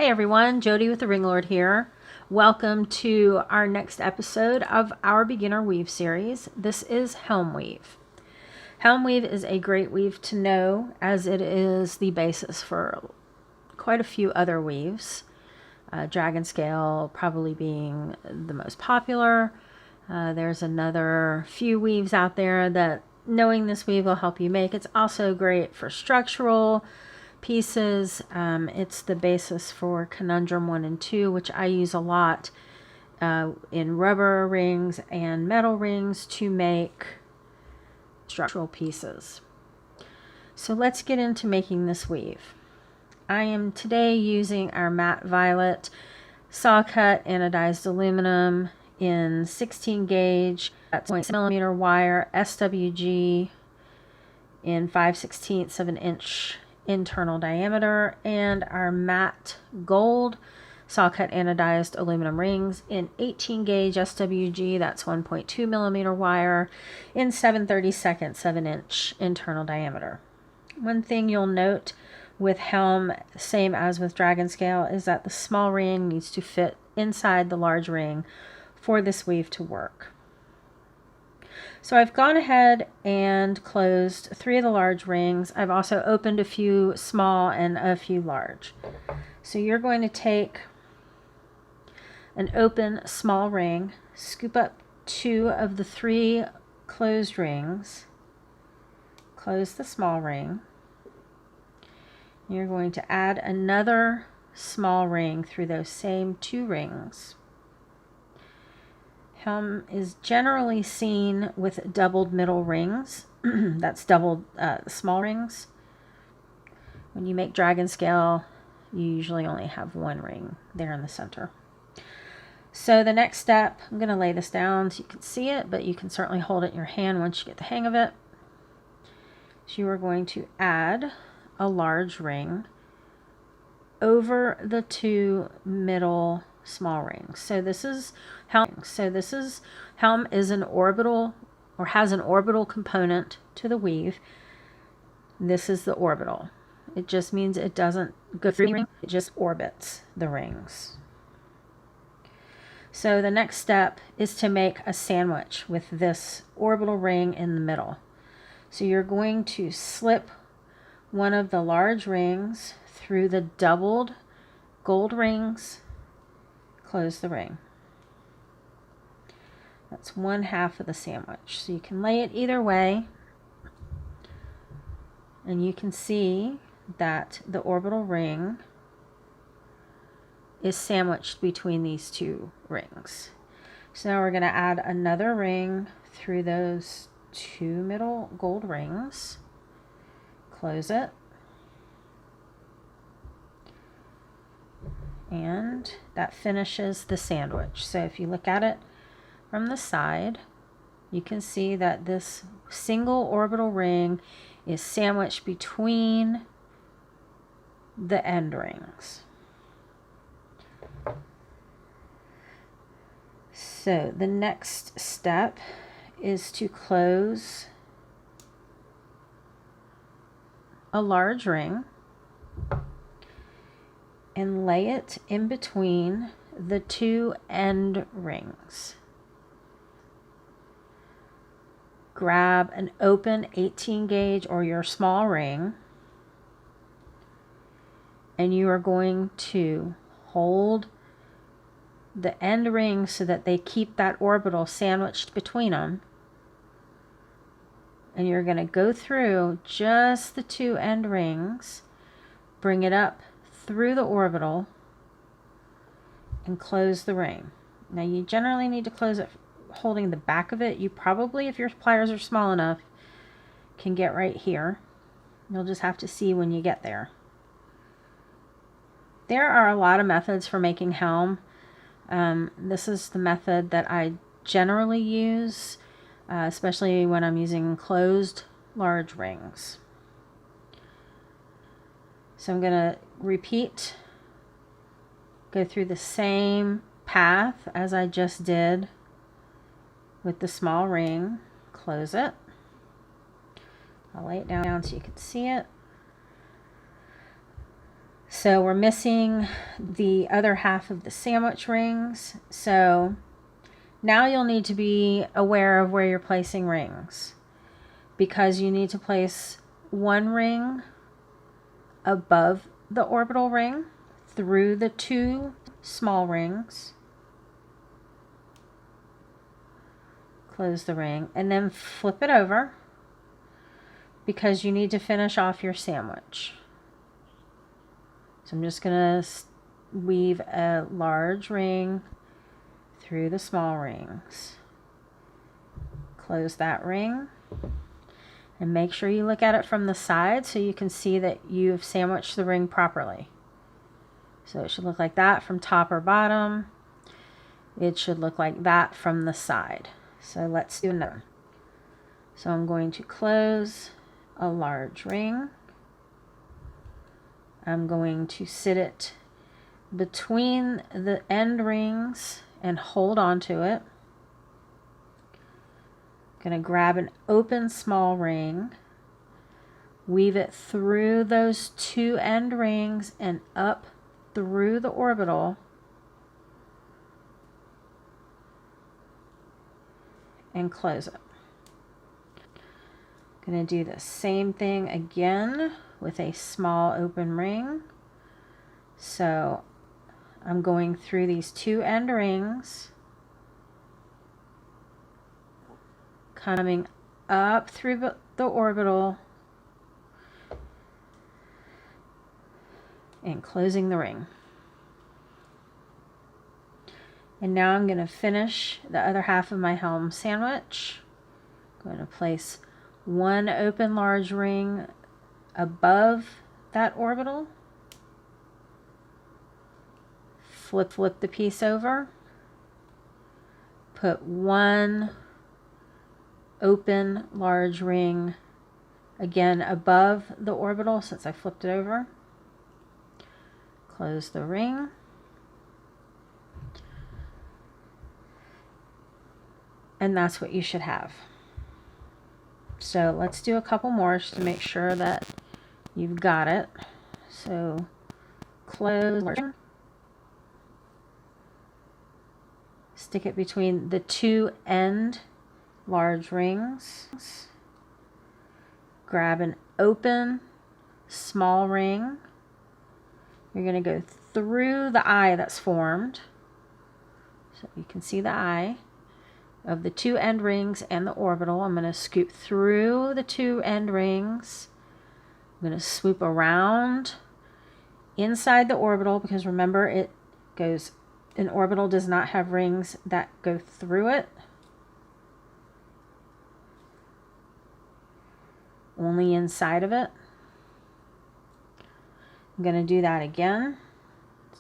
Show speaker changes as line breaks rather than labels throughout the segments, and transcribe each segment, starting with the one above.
Hey everyone, Jody with the Ring Lord here. Welcome to our next episode of our beginner weave series. This is Helm Weave. Helm Weave is a great weave to know as it is the basis for quite a few other weaves. Dragonscale probably being the most popular. There's another few weaves out there that knowing this weave will help you make. It's also great for structural pieces. It's the basis for Conundrum 1 and 2, which I use a lot in rubber rings and metal rings to make structural pieces. So let's get into making this weave. I am today using our matte violet saw cut anodized aluminum in 16 gauge, that's 0.6mm wire SWG in 5/16 of an inch internal diameter, and our matte gold saw cut anodized aluminum rings in 18 gauge SWG, that's 1.2mm wire in 7/32 of an inch internal diameter. One thing you'll note with Helm, same as with Dragonscale, is that the small ring needs to fit inside the large ring for this weave to work. So I've gone ahead and closed 3 of the large rings. I've also opened a few small and a few large. So you're going to take an open small ring, scoop up 2 of the 3 closed rings, close the small ring. You're going to add another small ring through those same 2 rings. Helm is generally seen with doubled middle rings. That's doubled small rings. When you make Dragonscale, you usually only have 1 ring there in the center. So the next step, I'm going to lay this down so you can see it, but you can certainly hold it in your hand once you get the hang of it. So you are going to add a large ring over the 2 middle small rings. So this is Helm. Helm is an orbital, or has an orbital component to the weave. This is the orbital. It just means it doesn't go through the ring, it just orbits the rings. So the next step is to make a sandwich with this orbital ring in the middle. So you're going to slip one of the large rings through the doubled gold rings, close the ring. That's 1/2 of the sandwich. So you can lay it either way, and you can see that the orbital ring is sandwiched between these 2 rings. So now we're going to add another ring through those 2 middle gold rings, close it, and that finishes the sandwich. So if you look at it from the side, you can see that this single orbital ring is sandwiched between the end rings. So the next step is to close a large ring and lay it in between the 2 end rings. Grab an open 18 gauge or your small ring, and you are going to hold the end rings so that they keep that orbital sandwiched between them. And you're going to go through just the 2 end rings, bring it up through the orbital, and close the ring. Now you generally need to close it holding the back of it. You probably, if your pliers are small enough, can get right here. You'll just have to see when you get there. There are a lot of methods for making Helm. This is the method that I generally use, especially when I'm using closed large rings. So I'm going to repeat, go through the same path as I just did with the small ring, close it. I'll lay it down so you can see it. So we're missing the other half of the sandwich rings. So now you'll need to be aware of where you're placing rings, because you need to place one ring above the orbital ring through the two small rings. Close the ring and then flip it over, because you need to finish off your sandwich. So I'm just going to weave a large ring through the small rings. Close that ring and make sure you look at it from the side so you can see that you've sandwiched the ring properly. So it should look like that from top or bottom. It should look like that from the side. So let's do another. So I'm going to close a large ring. I'm going to sit it between the end rings and hold on to it. I'm going to grab an open small ring, weave it through those two end rings and up through the orbital, and close it. I'm going to do the same thing again with a small open ring. So I'm going through these two end rings, coming up through the orbital and closing the ring. And now I'm going to finish the other half of my helm sandwich. I'm going to place one open large ring above that orbital. Flip the piece over. Put one open large ring again above the orbital since I flipped it over. Close the ring. And that's what you should have. So let's do a couple more just to make sure that you've got it. So close, stick it between the two end large rings. Grab an open small ring. You're going to go through the eye that's formed. So you can see the eye of the two end rings and the orbital. I'm going to scoop through the two end rings. I'm going to swoop around inside the orbital, because remember, it goes, an orbital does not have rings that go through it. Only inside of it. I'm going to do that again.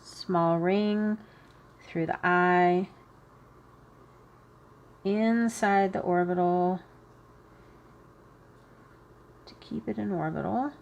Small ring through the eye, inside the orbital to keep it in orbital.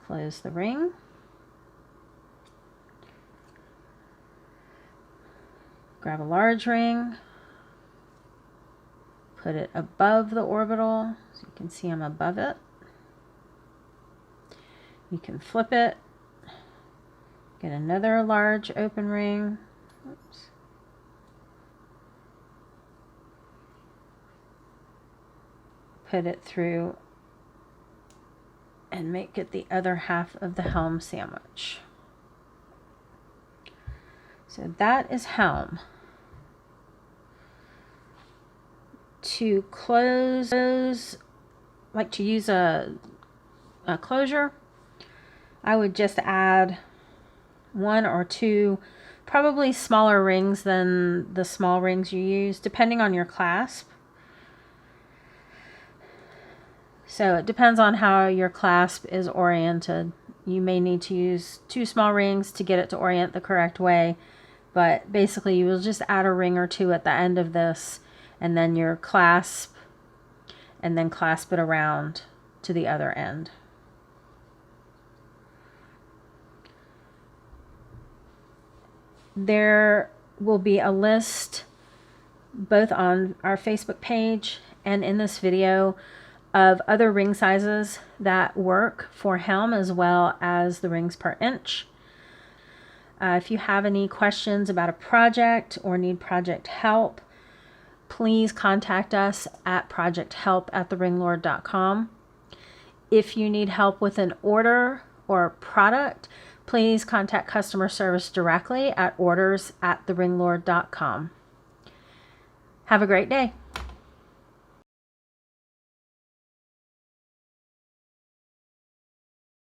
Close the ring. Grab a large ring. Put it above the orbital, so you can see I'm above it. You can flip it. Get another large open ring. Oops. Put it through and make it the other half of the helm sandwich. So that is helm. To close, like to use a closure, I would just add one or two, probably smaller rings than the small rings you use, depending on your clasp. So it depends on how your clasp is oriented. You may need to use two small rings to get it to orient the correct way, but basically you will just add a ring or two at the end of this, and then your clasp, and then clasp it around to the other end. There will be a list both on our Facebook page and in this video of other ring sizes that work for Helm, as well as the rings per inch. If you have any questions about a project or need project help, please contact us at projecthelp@TheRingLord.com. If you need help with an order or product, please contact customer service directly at orders@TheRingLord.com. Have a great day.